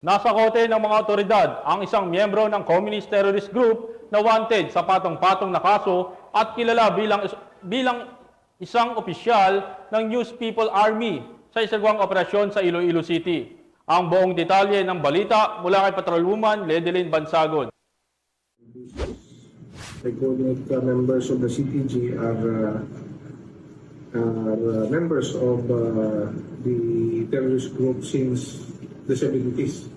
Nasa kote ng mga otoridad ang isang miyembro ng Communist Terrorist Group na wanted sa patong-patong na kaso at kilala bilang isang opisyal ng News People Army sa isagwang operasyon sa Iloilo City. Ang buong detalye ng balita mula kay Patrolwoman Ledeline Bansagon. The coordinate members of the CTG are members of the terrorist group since the 70s.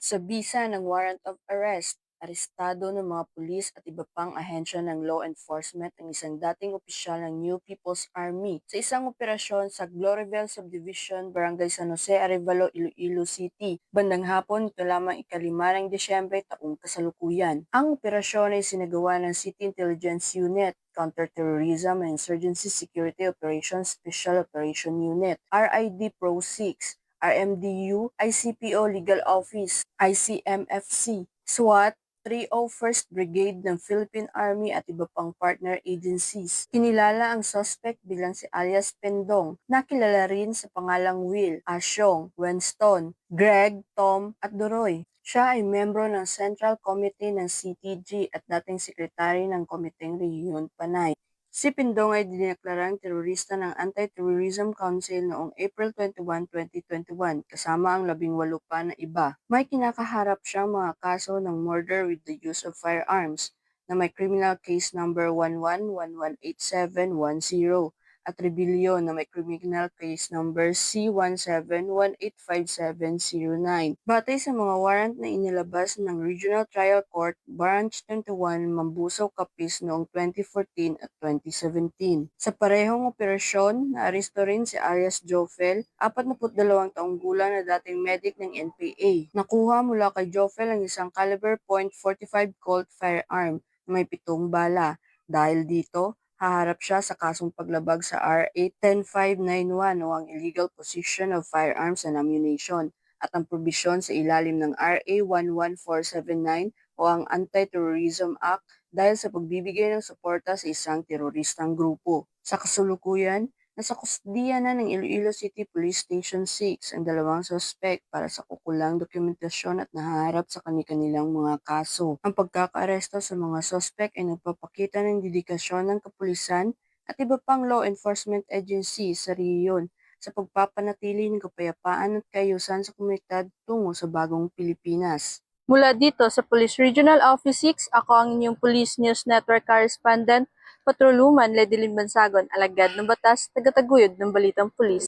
Sa bisa ng warrant of arrest, arestado ng mga pulis at iba pang ahensya ng law enforcement ang isang dating opisyal ng New People's Army sa isang operasyon sa Gloriville Subdivision, Barangay San Jose, Arevalo, Iloilo City, bandang hapon ito lamang ika-5 ng Desyembre taong kasalukuyan. Ang operasyon ay sinagawa ng City Intelligence Unit, Counterterrorism and Insurgency Security Operations Special Operation Unit, RID Pro 6, RMDU, ICPO Legal Office, ICMFC, SWAT, 301st Brigade ng Philippine Army at iba pang partner agencies. Kinilala ang suspect bilang si alias Pendong, na kilala rin sa pangalang Will, Asyong, Winston, Greg, Tom at Doroy. Siya ay membro ng Central Committee ng CTG at dating sekretary ng Komiteng Rehiyon Panay. Si Pindong ay dineklarang terorista ng Anti-Terrorism Council noong April 21, 2021 kasama ang 18 pa na iba. May kinakaharap siyang mga kaso ng murder with the use of firearms na may criminal case number 11118710 at rebellion na may criminal case number C17185709. Batay sa mga warrant na inilabas ng Regional Trial Court, Branch 21, Mambusaw, Capiz noong 2014 at 2017. Sa parehong operasyon, naaresto rin si alias Jofel, 42 taong gulang na dating medic ng NPA. Nakuha mula kay Jofel ang isang caliber .45 Colt firearm na may 7 bala. Dahil dito, haharap siya sa kasong paglabag sa RA 10591 o ang illegal possession of firearms and ammunition at ang probisyon sa ilalim ng RA 11479 o ang Anti-Terrorism Act dahil sa pagbibigay ng suporta sa isang teroristang grupo. Sa kasulukuyan, nasa kusdiya na ng Iloilo City Police Station 6 ang dalawang suspect para sa kukulang dokumentasyon at nahaharap sa kani-kanilang mga kaso. Ang pagkakaaresto sa mga suspect ay nagpapakita ng dedikasyon ng kapulisan at iba pang law enforcement agencies sa rehiyon sa pagpapanatili ng kapayapaan at kaayusan sa komunidad tungo sa bagong Pilipinas. Mula dito sa Police Regional Office 6, ako ang inyong Police News Network Correspondent, Patrolwoman Ledeline Bansagon, alagad ng batas, tagataguyod ng Balitang Pulis.